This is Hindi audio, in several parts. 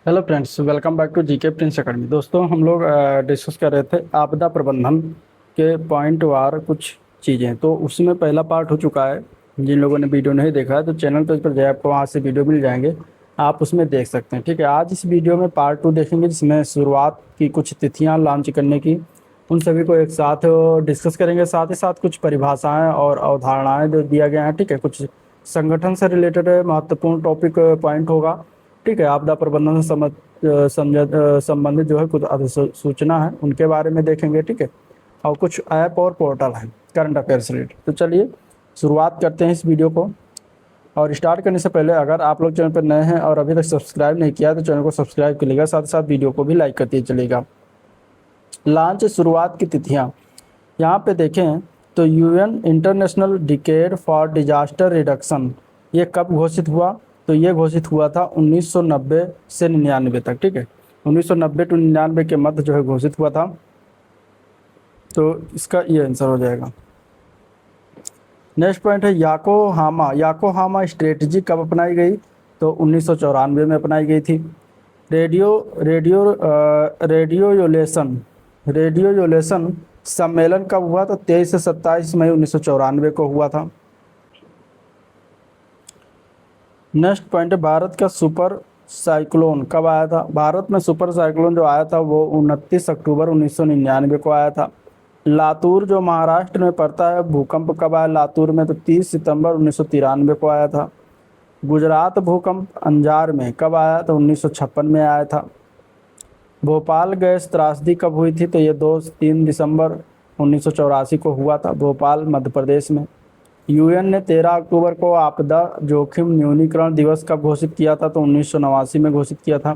Hello friends, welcome back to GK prince academy. दोस्तों, हम लोग डिस्कस कर रहे थे आपदा प्रबंधन के पॉइंट वार कुछ चीज़ें। तो उसमें पहला पार्ट हो चुका है। जिन लोगों ने वीडियो नहीं देखा है तो चैनल पेज पर जाए, आपको वहाँ से वीडियो मिल जाएंगे, आप उसमें देख सकते हैं। ठीक है, आज इस वीडियो में पार्ट 2 देखेंगे, जिसमें शुरुआत की कुछ तिथियाँ लॉन्च करने की, उन सभी को एक साथ डिस्कस करेंगे। साथ ही साथ कुछ परिभाषाएं और अवधारणाएं जो दिया गया है, ठीक है, कुछ संगठन से रिलेटेड महत्वपूर्ण टॉपिक पॉइंट होगा। ठीक है, आपदा प्रबंधन से संबंधित जो है कुछ अधिसूचना है, उनके बारे में देखेंगे। ठीक है, और कुछ ऐप और पोर्टल हैं करंट अफेयर से रिलेटेड। तो चलिए शुरुआत करते हैं इस वीडियो को। और स्टार्ट करने से पहले अगर आप लोग चैनल पर नए हैं और अभी तक सब्सक्राइब नहीं किया तो चैनल को सब्सक्राइब करिएगा, साथ ही साथ वीडियो को भी लाइक करते चलिएगा। लॉन्च शुरुआत की तिथियाँ यहाँ पे देखें तो UN international decade for disaster reduction, ये कब घोषित हुआ? तो ये घोषित हुआ था 1990 से 99 तक। ठीक है, 1990 टू 99 के मध्य जो है घोषित हुआ था। तो इसका ये आंसर हो जाएगा। नेक्स्ट पॉइंट है याकोहामा। याकोहामा स्ट्रेटजी कब अपनाई गई? तो 1994 में अपनाई गई थी। रेडियो रेडियो रेडियोलेशन रेडियोलेशन सम्मेलन कब हुआ? तो 23 से 27 मई 1994 को हुआ था। नेक्स्ट पॉइंट है भारत का सुपर साइक्लोन कब आया था? भारत में सुपर साइक्लोन जो आया था वो 29 अक्टूबर 1999 को आया था। लातूर जो महाराष्ट्र में पड़ता है, भूकंप कब आया लातूर में? तो 30 सितंबर 1993 को आया था। गुजरात भूकंप अंजार में कब आया? तो 1956 में आया था। भोपाल गैस त्रासदी कब हुई थी? तो ये 2-3 दिसंबर 1984 को हुआ था, भोपाल मध्य प्रदेश में। यूएन ने 13 अक्टूबर को आपदा जोखिम न्यूनीकरण दिवस कब घोषित किया था? तो 1989 में घोषित किया था।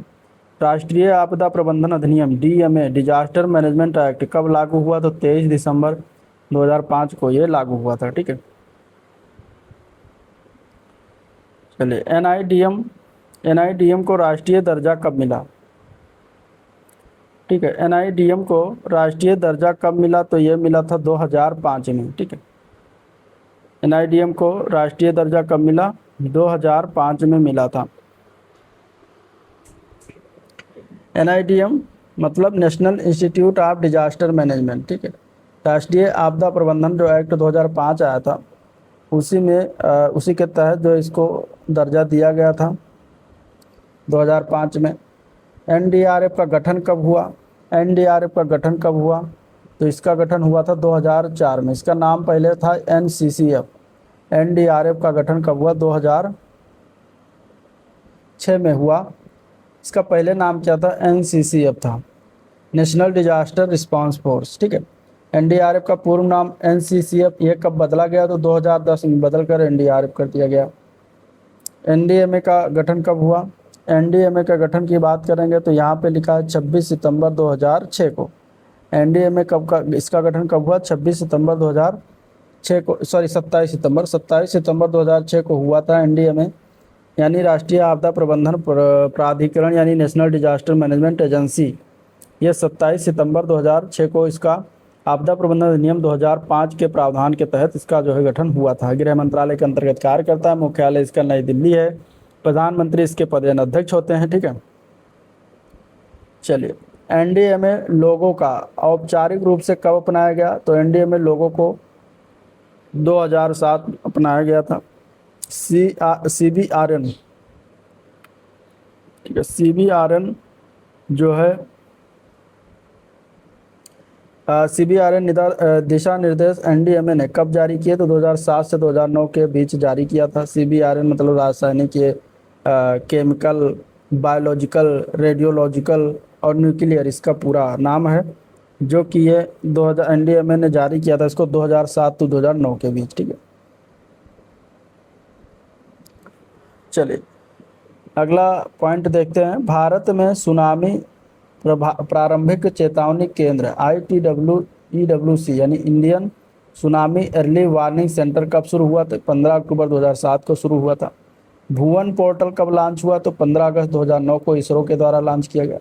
राष्ट्रीय आपदा प्रबंधन अधिनियम डीएमए डिजास्टर मैनेजमेंट एक्ट कब लागू हुआ? तो 23 दिसंबर 2005 को ये लागू हुआ था। ठीक है, चलिए एनआईडीएम को राष्ट्रीय दर्जा कब मिला? ठीक है, एनआईडीएम को राष्ट्रीय दर्जा कब मिला? तो ये मिला था 2005 में। ठीक है, एनआईडीएम को राष्ट्रीय दर्जा कब मिला? 2005 में मिला था। एनआईडीएम मतलब national institute of disaster management. ठीक है, राष्ट्रीय आपदा प्रबंधन जो एक्ट 2005 आया था, उसी के तहत जो इसको दर्जा दिया गया था 2005 में। एनडीआरएफ का गठन कब हुआ? एनडीआरएफ का गठन कब हुआ? तो इसका गठन हुआ था 2004 में। इसका नाम पहले था एनसीसीएफ। एनडीआरएफ का गठन कब हुआ? 2006 में हुआ। इसका पहले नाम क्या था? एनसीसीएफ था, नेशनल डिजास्टर रिस्पांस फोर्स। ठीक है, एनडीआरएफ का पूर्व नाम एनसीसीएफ, ये कब बदला गया? तो 2010 में बदलकर एनडीआरएफ कर दिया गया। एनडीएमए का गठन कब हुआ? एनडीएमए का गठन की बात करेंगे तो यहाँ पे लिखा है 26 सितंबर 2006 को। एनडीएमए कब का इसका गठन कब हुआ? 26 सितंबर 2006 को, सॉरी 27 सितंबर 2006 को हुआ था एनडीएमए, यानी राष्ट्रीय आपदा प्रबंधन प्राधिकरण, यानी नेशनल डिजास्टर मैनेजमेंट एजेंसी। यह 27 सितंबर 2006 को इसका आपदा प्रबंधन अधिनियम 2005 के प्रावधान के तहत इसका जो है गठन हुआ था। गृह मंत्रालय के अंतर्गत कार्य करता है, मुख्यालय इसका नई दिल्ली है, प्रधानमंत्री इसके पदेन अध्यक्ष होते हैं। ठीक है, चलिए एनडीएमए लोगो का औपचारिक रूप से कब अपनाया गया? तो एनडीएमए लोगो को 2007 अपनाया गया था। CBRN, ठीक है, CBRN जो है CBRN दिशा निर्देश एनडीएमए ने कब जारी किए? तो 2007 से 2009 के बीच जारी किया था। CBRN मतलब रासायनिक, केमिकल, बायोलॉजिकल, रेडियोलॉजिकल और न्यूक्लियर इसका पूरा नाम है, जो कि ये 2000 एनडीएमए ने जारी किया था इसको 2007 to 2009 के बीच। ठीक है, चलिए अगला पॉइंट देखते हैं। भारत में सुनामी प्रारंभिक चेतावनी केंद्र ITWEWC यानी Indian tsunami early warning centre कब शुरू हुआ? तो 15 अक्टूबर 2007 को शुरू हुआ था। भुवन पोर्टल कब लॉन्च हुआ? तो 15 अगस्त 2009 को इसरो के द्वारा लॉन्च किया गया।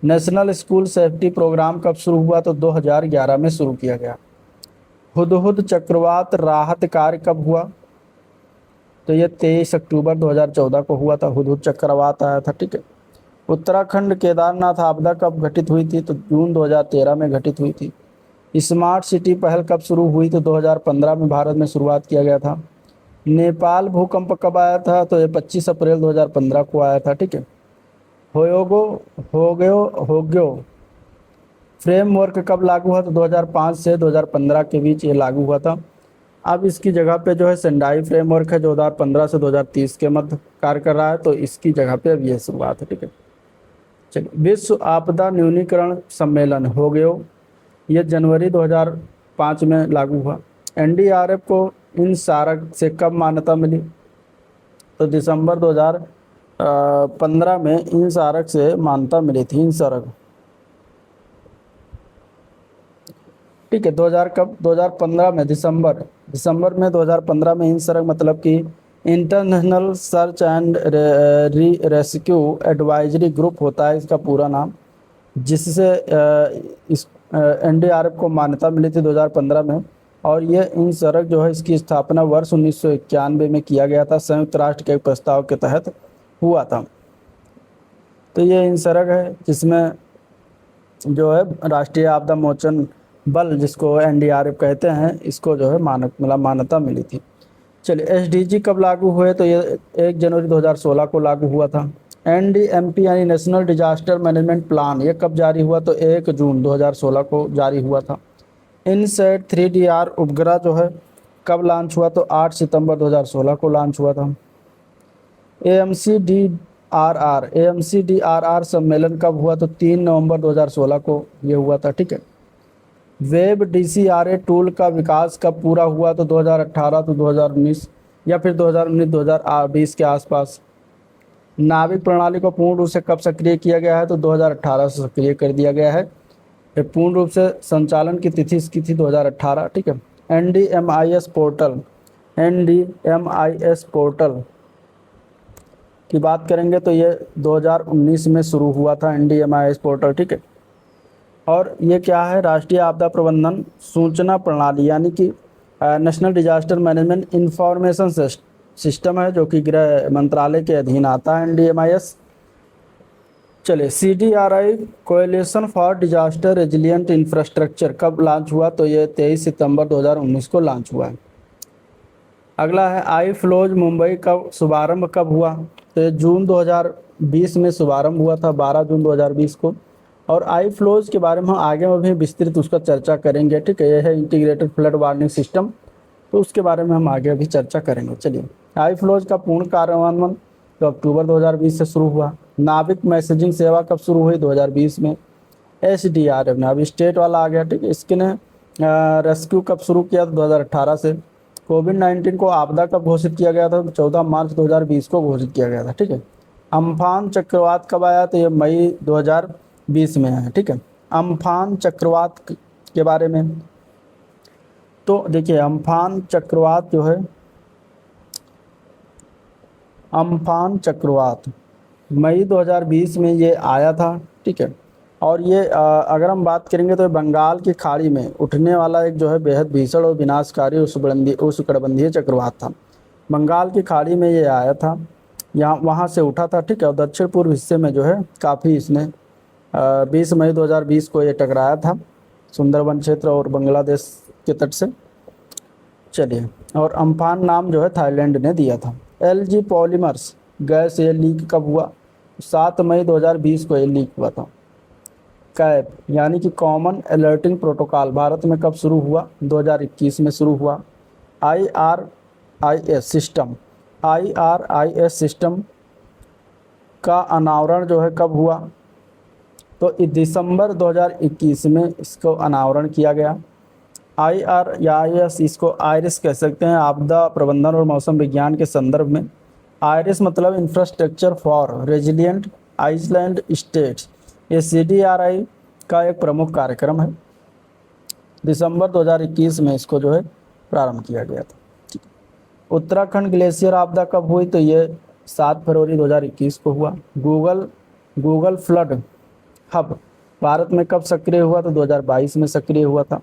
नेशनल स्कूल सेफ्टी प्रोग्राम कब शुरू हुआ? तो 2011 में शुरू किया गया। हुदहुद चक्रवात राहत कार्य कब हुआ? तो ये 23 अक्टूबर 2014 को हुआ था, हुदहुद चक्रवात आया था। ठीक है, उत्तराखंड केदारनाथ आपदा कब घटित हुई थी? तो जून 2013 में घटित हुई थी। स्मार्ट सिटी पहल कब शुरू हुई? तो 2015 में भारत में शुरुआत किया गया था। नेपाल भूकंप कब आया था? तो ये 25 अप्रैल 2015 को आया था। ठीक है। होयोगो होगयो होग्यो फ्रेमवर्क कब लागू हुआ? तो 2005 से 2015 के बीच ये लागू हुआ था। अब इसकी जगह पे जो है सेंडाई फ्रेमवर्क है, 2015 से 2030 के मध्य कार्य कर रहा है, तो इसकी जगह पे अब ये शुरुआत है। ठीक है। चलिए, विश्व आपदा न्यूनीकरण सम्मेलन हो गयो, ये जनवरी 2005 में लागू हुआ। एनडीआरएफ को इन सारक से कब मान्यता मिली? तो दिसंबर 2015 में इन सारक से मान्यता मिली थी। इन सारक, ठीक है। 2000 कब? 2015 में दिसंबर में 2015 में इन सरक मतलब कि international search and rescue advisory group होता है इसका पूरा नाम, जिससे इस एनडीआरएफ को मान्यता मिली थी 2015 में। और ये इन सरक जो है इसकी स्थापना वर्ष 1991 में किया गया था, संयुक्त राष्ट्र के एक प्रस्ताव के तहत हुआ था। तो ये इन सरक है जिसमें जो है राष्ट्रीय आपदा मोचन बल, जिसको एनडीआरएफ कहते हैं, इसको जो है मान्यता मिली थी। चलिए, एसडीजी कब लागू हुए? तो ये 1 जनवरी 2016 को लागू हुआ था। एनडीएमपी यानी नेशनल डिजास्टर मैनेजमेंट प्लान, ये कब जारी हुआ? तो 1 जून 2016 को जारी हुआ था। इनसैट 3DR उपग्रह जो है कब लॉन्च हुआ? तो 8 सितंबर 2016 को लॉन्च हुआ था। एएमसीडीआरआर सम्मेलन कब हुआ? तो 3 नवंबर 2016 को ये हुआ था। ठीक है। वेब डीसीआरए टूल का विकास कब पूरा हुआ? तो 2018 तो 2019 या फिर 2019-2020 के आसपास। नाविक प्रणाली को पूर्ण रूप से कब सक्रिय किया गया है? तो 2018 से सक्रिय कर दिया गया है। पूर्ण रूप से संचालन की तिथि इसकी थी 2018। ठीक है। एनडीएमआईएस पोर्टल की बात करेंगे तो ये 2019 में शुरू हुआ था एनडीएमआईएस पोर्टल। ठीक है। और ये क्या है? राष्ट्रीय आपदा प्रबंधन सूचना प्रणाली यानी कि national disaster management information system है, जो कि गृह मंत्रालय के अधीन आता है एनडीएमआईएस। चलिए, CDRI coalition for disaster resilient infrastructure कब लॉन्च हुआ? तो ये 23 सितंबर 2019 को लॉन्च हुआ है। अगला है आई फ्लोज मुंबई कब शुभारंभ कब हुआ? तो ये जून 2020 में शुभारंभ हुआ था, 12 जून 2020 को। और आई फ्लोज के बारे में हम आगे में भी विस्तृत उसका चर्चा करेंगे। ठीक है। यह है इंटीग्रेटेड फ्लड वार्निंग सिस्टम, तो उसके बारे में हम आगे भी चर्चा करेंगे। चलिए, आई फ्लोज का पूर्ण कार्यान्वयन तो अक्टूबर 2020 से शुरू हुआ। नाविक मैसेजिंग सेवा कब शुरू हुई? 2020 में। एसडीआरएफ ने, अभी स्टेट वाला आ गया। ठीक है। इसके ने रेस्क्यू कब शुरू किया? 2018 से। कोविड-19 को आपदा कब घोषित किया गया था? 14 मार्च 2020 को घोषित किया गया था। ठीक है। अम्फान चक्रवात कब आया? तो ये मई 2020 में है। ठीक है। अम्फान चक्रवात के बारे में तो देखिए, अम्फान चक्रवात जो है, अम्फान चक्रवात मई 2020 में ये आया था। ठीक है। और ये अगर हम बात करेंगे तो बंगाल की खाड़ी में उठने वाला एक जो है बेहद भीषण और विनाशकारी उष्णकटिबंधीय चक्रवात था। बंगाल की खाड़ी में ये आया था, यहाँ वहाँ से उठा था। ठीक है। और दक्षिण पूर्व हिस्से में जो है काफ़ी इसने 20 मई 2020 को ये टकराया था सुंदरबन क्षेत्र और बांग्लादेश के तट से। चलिए, और अम्फान नाम जो है थाईलैंड ने दिया था। एलजी पॉलीमर्स गैस ये लीक कब हुआ? 7 मई 2020 को ये लीक हुआ था। कैप यानी कि कॉमन अलर्टिंग प्रोटोकॉल भारत में कब शुरू हुआ? 2021 में शुरू हुआ। आईआरआईएस सिस्टम का अनावरण जो है कब हुआ? तो दिसंबर 2021 में इसको अनावरण किया गया। आईआरआईएस, इसको आईरिस कह सकते हैं, आपदा प्रबंधन और मौसम विज्ञान के संदर्भ में। आईरिस मतलब infrastructure for resilient island states. ये सीडीआरआई का एक प्रमुख कार्यक्रम है। दिसंबर 2021 में इसको जो है प्रारंभ किया गया था। उत्तराखंड ग्लेशियर आपदा कब हुई? तो ये 7 फरवरी 2021 को हुआ। गूगल फ्लड हब भारत में कब सक्रिय हुआ? तो 2022 में सक्रिय हुआ था।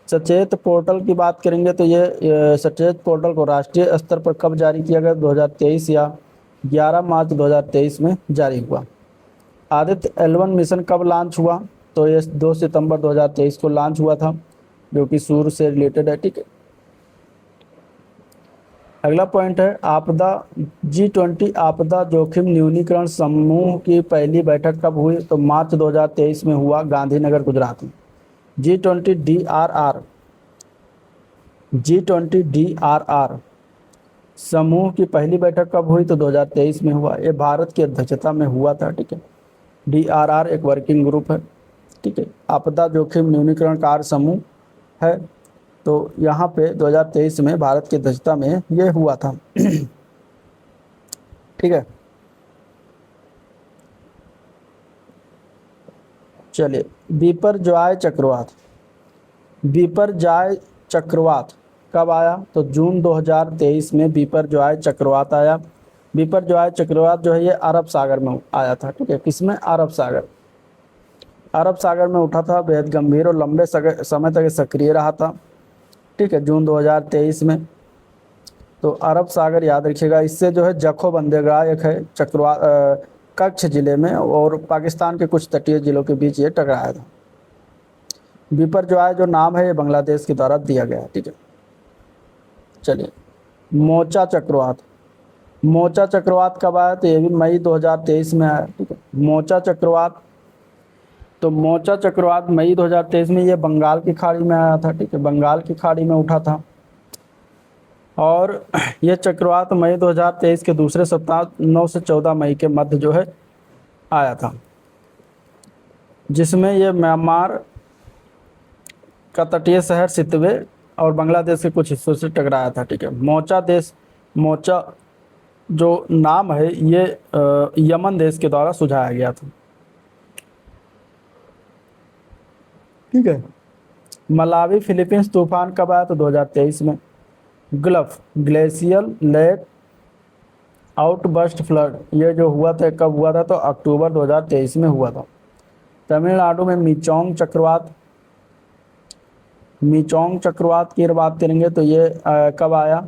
सचेत पोर्टल की बात करेंगे तो ये सचेत पोर्टल को राष्ट्रीय स्तर पर कब जारी किया गया? 2023 या 11 मार्च 2023 में जारी हुआ। आदित्य L1 मिशन कब लॉन्च हुआ? तो ये 2 सितंबर 2023 को लॉन्च हुआ था, जो कि सूर्य से रिलेटेड है। ठीक है, अगला पॉइंट है आपदा G20 आपदा जोखिम न्यूनीकरण समूह की पहली बैठक कब हुई? तो मार्च 2023 में हुआ, गांधीनगर गुजरात में। G20 DRR समूह की पहली बैठक कब हुई? तो 2023 में हुआ, ये भारत की अध्यक्षता में हुआ था। ठीक है, DRR एक वर्किंग ग्रुप है। ठीक है, आपदा जोखिम न्यूनीकरण कार्य समूह है। तो यहाँ पे 2023 में भारत की अध्यक्षता में ये हुआ था। ठीक है, चलिए बिपरजॉय चक्रवात कब आया? तो जून 2023 में बिपरजॉय चक्रवात आया। बिपरजॉय चक्रवात जो है ये अरब सागर में आया था। ठीक है, किसमें? अरब सागर में उठा था, बेहद गंभीर और लंबे समय तक सक्रिय रहा था। ठीक है, जून 2023 में। तो अरब सागर याद रखिएगा। इससे जो है जखो बंदरगाह एक है चक्रवात कच्छ जिले में, और पाकिस्तान के कुछ तटीय जिलों के बीच ये टकराया था। बिपरजॉय जो नाम है ये बांग्लादेश के द्वारा दिया गया। ठीक है, चलिए मोचा चक्रवात कब आया? तो ये भी मई 2023 में आया। ठीक है, मोचा चक्रवात मई 2023 में ये बंगाल की खाड़ी में आया था। ठीक है, बंगाल की खाड़ी में उठा था, और ये चक्रवात मई 2023 के दूसरे सप्ताह 9 से 14 मई के मध्य जो है आया था, जिसमें ये म्यांमार का तटीय शहर सितवे और बांग्लादेश के कुछ हिस्सों से टकराया था। ठीक है, मोचा जो नाम है ये यमन देश के द्वारा सुझाया गया था। ठीक है, मलावी फिलीपींस तूफान कब आया? तो 2023 में। Gulf glacial lake outburst flood ये जो हुआ था कब हुआ था? तो अक्टूबर 2023 में हुआ था। तमिलनाडु में मीचोंग चक्रवात की बात करेंगे तो ये कब आया?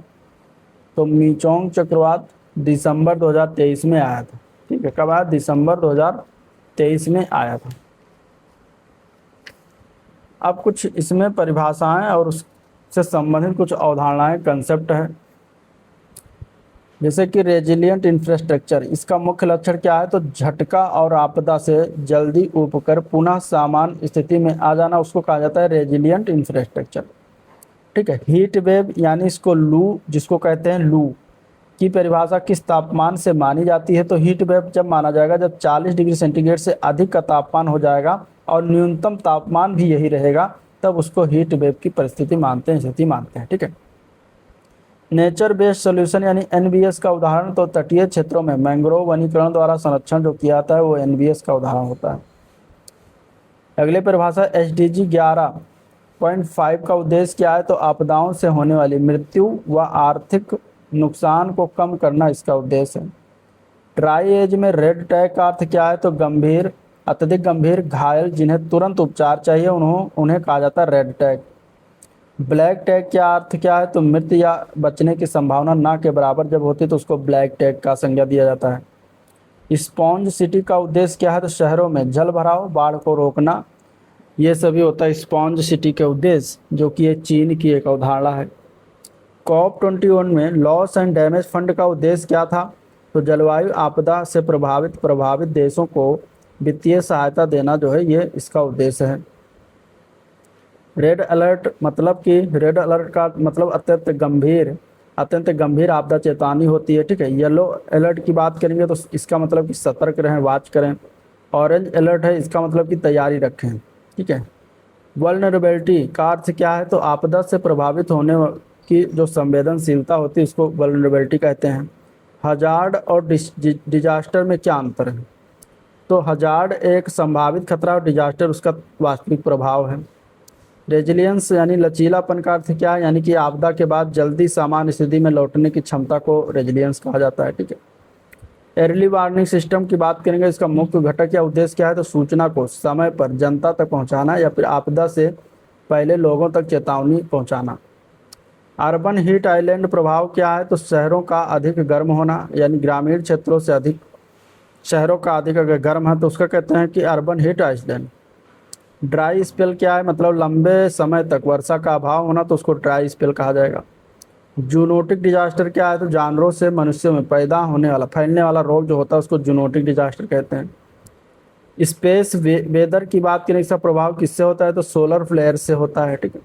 तो मीचोंग चक्रवात दिसंबर 2023 में आया था। ठीक है, कब आया? दिसंबर 2023 में आया था। अब कुछ इसमें परिभाषाएं और उससे संबंधित कुछ अवधारणाएं, कंसेप्ट है, जैसे कि रेजिलिएंट इंफ्रास्ट्रक्चर। इसका मुख्य लक्षण क्या है? तो झटका और आपदा से जल्दी उबकर पुनः सामान्य स्थिति में आ जाना, उसको कहा जाता है रेजिलिएंट इंफ्रास्ट्रक्चर। ठीक है, हीट वेव यानी इसको लू जिसको कहते हैं, लू की परिभाषा किस तापमान से मानी जाती है? तो हीट वेव जब माना जाएगा जब 40 डिग्री सेंटीग्रेड से अधिक का तापमान हो जाएगा और न्यूनतम तापमान भी यही रहेगा, तब उसको हीट वेव की परिस्थिति मानते हैं, स्थिति मानते हैं। ठीक है, नेचर बेस्ड सोल्यूशन यानी NBS का उदाहरण तो तटीय क्षेत्रों में मैंग्रोव वनीकरण द्वारा संरक्षण जो किया जाता है वो NBS का उदाहरण होता है। अगले परिभाषा SDG 11.5 का उद्देश्य क्या है? तो आपदाओं से होने वाली मृत्यु व आर्थिक नुकसान को कम करना इसका उद्देश्य है। ड्राई एज में रेड टैग का अर्थ क्या है? तो अत्यधिक गंभीर घायल जिन्हें तुरंत उपचार चाहिए उन्हें कहा जाता है रेड टैग। ब्लैक टैग का अर्थ क्या है? तो मृत्यु या बचने की संभावना ना के बराबर जब होती है तो उसको ब्लैक टैग का संज्ञा दिया जाता है। स्पॉन्ज सिटी का उद्देश्य क्या है? तो शहरों में जल भराव, बाढ़ को रोकना, ये सभी होता है स्पॉन्ज सिटी के उद्देश्य, जो कि ये चीन की एक अवधारणा है। COP21 में लॉस एंड डैमेज फंड का उद्देश्य क्या था? तो जलवायु आपदा से प्रभावित देशों को वित्तीय सहायता देना जो है ये इसका उद्देश्य है। रेड अलर्ट का मतलब अत्यंत गंभीर आपदा चेतावनी होती है। ठीक है, येलो अलर्ट की बात करेंगे तो इसका मतलब कि सतर्क रहें, वाच करें। ऑरेंज अलर्ट है, इसका मतलब कि तैयारी रखें। ठीक है, वल्नरेबिलिटी का अर्थ क्या है? तो आपदा से प्रभावित होने की जो संवेदनशीलता होती है उसको वल्नरेबिलिटी कहते हैं। हजार्ड और डिजास्टर में क्या अंतर है? तो हजार्ड एक संभावित खतरा और डिजास्टर उसका वास्तविक प्रभाव है। रेजिलियंस यानी लचीलापन का अर्थ क्या है? यानी कि आपदा के बाद जल्दी सामान्य स्थिति में लौटने की क्षमता को रेजिलियंस कहा जाता है। ठीक है, अर्ली वार्निंग सिस्टम की बात करेंगे, इसका मुख्य घटक या उद्देश्य क्या है? तो सूचना को समय पर जनता तक पहुंचाना या फिर आपदा से पहले लोगों तक चेतावनी पहुंचाना। अर्बन हीट आइलैंड प्रभाव क्या है? तो शहरों का अधिक गर्म होना, यानी ग्रामीण क्षेत्रों से अधिक शहरों का अधिक अगर गर्म है तो उसका कहते हैं कि urban heat island. Dry spell क्या है, मतलब लंबे समय तक वर्षा का अभाव होना, तो उसको ड्राई स्पेल कहा जाएगा। जूनोटिक डिजास्टर क्या है, तो जानवरों से मनुष्यों में पैदा होने वाला फैलने वाला रोग जो होता है उसको जूनोटिक डिजास्टर कहते हैं। स्पेस वेदर की बात करें, इसका प्रभाव किससे होता है, तो सोलर फ्लेयर से होता है। ठीक है।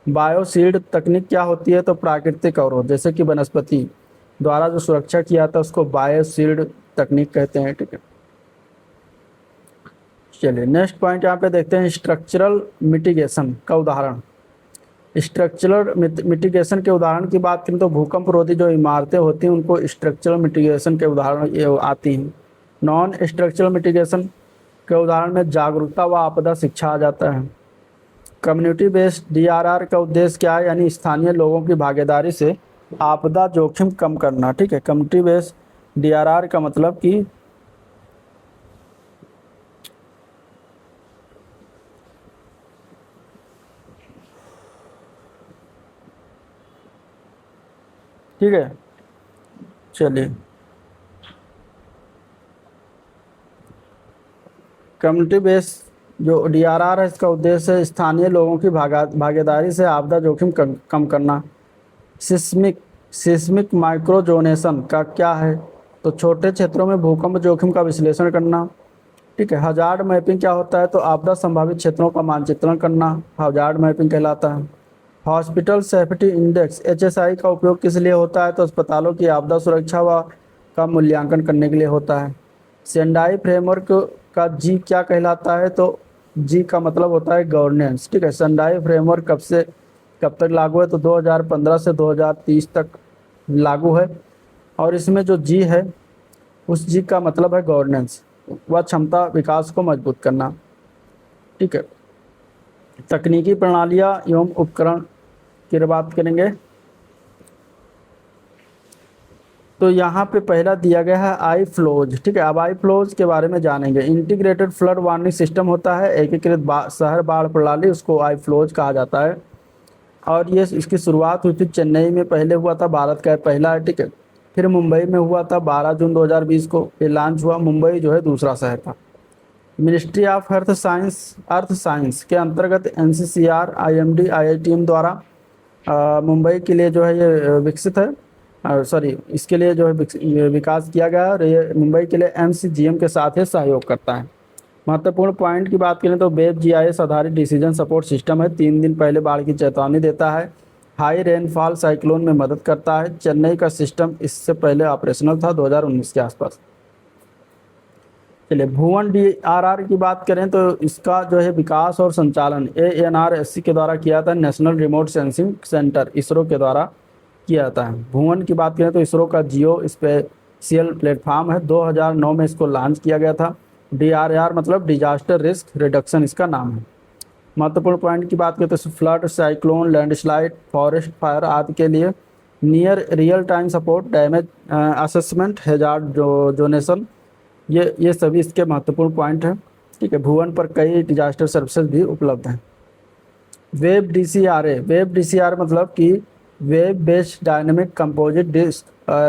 बायोसीड तकनीक क्या होती है, तो प्राकृतिक अवरोध जैसे कि वनस्पति द्वारा जो सुरक्षा किया था उसको बायोसीड तकनीक कहते हैं। ठीक है। चलिए नेक्स्ट पॉइंट यहाँ पे देखते हैं, स्ट्रक्चरल मिटिगेशन का उदाहरण। स्ट्रक्चरल मिटिगेशन के उदाहरण की बात करें तो भूकंप रोधी जो इमारतें होती हैं उनको स्ट्रक्चरल मिटिगेशन के उदाहरण ये आती हैं। नॉन स्ट्रक्चरल मिटिगेशन के उदाहरण में जागरूकता व आपदा शिक्षा आ जाता है। कम्युनिटी बेस्ड डीआरआर का उद्देश्य क्या है, यानी स्थानीय लोगों की भागीदारी से आपदा जोखिम कम करना। ठीक है। कम्युनिटी बेस्ड डीआरआर का मतलब कि ठीक है। चलिए कम्युनिटी बेस्ड जो डीआरआर है इसका उद्देश्य है स्थानीय लोगों की भागीदारी से आपदा जोखिम कम करना। सिस्मिक सिस्मिक माइक्रोजोनेशन का क्या है, तो छोटे क्षेत्रों में भूकंप जोखिम का विश्लेषण करना। ठीक है। हजार्ड मैपिंग क्या होता है, तो आपदा संभावित क्षेत्रों का मानचित्रण करना हजार्ड मैपिंग कहलाता है। हॉस्पिटल सेफ्टी इंडेक्स एचएसआई का उपयोग किस लिए होता है, तो अस्पतालों की आपदा सुरक्षा व का मूल्यांकन करने के लिए होता है। सेंडाई फ्रेमवर्क का जी क्या कहलाता है, तो जी का मतलब होता है गवर्नेंस। ठीक है। सेंडाई फ्रेमवर्क कब तक लागू है, तो 2015 से 2030 तक लागू है। और इसमें जो जी है उस जी का मतलब है गवर्नेंस व क्षमता विकास को मजबूत करना। ठीक है। तकनीकी प्रणालियाँ एवं उपकरण की बात करेंगे तो यहाँ पे पहला दिया गया है आई फ्लोज। ठीक है। अब आई फ्लोज के बारे में जानेंगे। इंटीग्रेटेड फ्लड वार्निंग सिस्टम होता है एकीकृत शहर बाढ़ प्रणाली, उसको आई फ्लोज कहा जाता है। और ये इसकी शुरुआत हुई थी चेन्नई में, पहले हुआ था, भारत का पहला है। ठीक है। फिर मुंबई में हुआ था 12 जून 2020 को ये लॉन्च हुआ। मुंबई जो है दूसरा शहर था। मिनिस्ट्री ऑफ अर्थ साइंस के अंतर्गत एनसीसीआर आईएमडी आईआईटीएम द्वारा मुंबई के लिए जो है ये विकसित है, सॉरी इसके लिए जो है ये विकास किया गया है। और ये मुंबई के लिए एमसीजीएम के साथ ही सहयोग करता है। महत्वपूर्ण पॉइंट की बात करें तो वेब जीआईएस आधारित डिसीजन सपोर्ट सिस्टम है। 3 दिन पहले बाढ़ की चेतावनी देता है। हाई रेनफॉल साइक्लोन में मदद करता है। चेन्नई का सिस्टम इससे पहले ऑपरेशनल था 2019 के आसपास। चलिए भुवन डीआरआर की बात करें तो इसका जो है विकास और संचालन एएनआरएससी के द्वारा किया था। National remote sensing centre ISRO के द्वारा किया जाता है। भुवन की बात करें तो इसरो का जियो स्पेशियल प्लेटफॉर्म है। 2009 में इसको लॉन्च किया गया था। डीआरआर मतलब डिजास्टर रिस्क रिडक्शन इसका नाम है। महत्वपूर्ण पॉइंट की बात करें तो flood cyclone landslide forest fire आदि के लिए near real time support damage assessment hazard zonation ये सभी इसके महत्वपूर्ण पॉइंट हैं। ठीक है। भुवन पर कई डिजास्टर सर्विसेज भी उपलब्ध हैं। वेब डीसीआर मतलब कि web based dynamic composite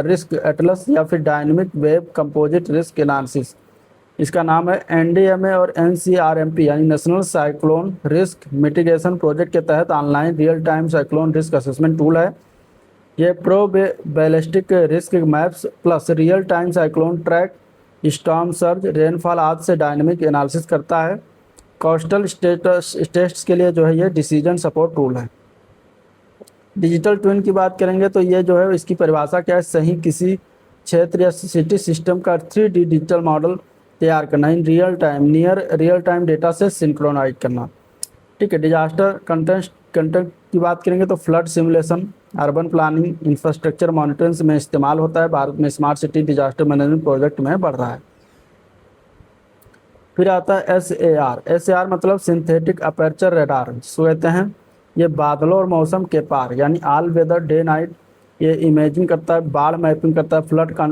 risk Atlas या फिर dynamic web composite risk analysis इसका नाम है। एनडीएमए और एनसीआरएमपी यानी national cyclone risk mitigation project के तहत online real time cyclone risk assessment tool है। ये ballistic risk maps plus real time cyclone track storm surge rainfall आदि से डायनेमिक एनालिसिस करता है। कोस्टल स्टेट्स के लिए जो है ये डिसीजन सपोर्ट टूल है। डिजिटल ट्विन की बात करेंगे तो ये जो है इसकी परिभाषा क्या है, सही किसी क्षेत्र या सिटी सिस्टम का 3D डिजिटल मॉडल तैयार करना in real time near real time data से सिंक्रोनाइज करना। ठीक है। डिजास्टर कंटेंट की बात करेंगे तो flood simulation urban planning infrastructure monitoring में इस्तेमाल होता है। भारत में smart city disaster management project में बढ़ रहा है। फिर आता है एसएआर मतलब सिंथेटिक अपर्चर रडार जिसको कहते हैं। ये बादलों और मौसम के पार यानी ऑल वेदर डे नाइट ये इमेजिंग करता है, बाढ़ मैपिंग करता है, फ्लड का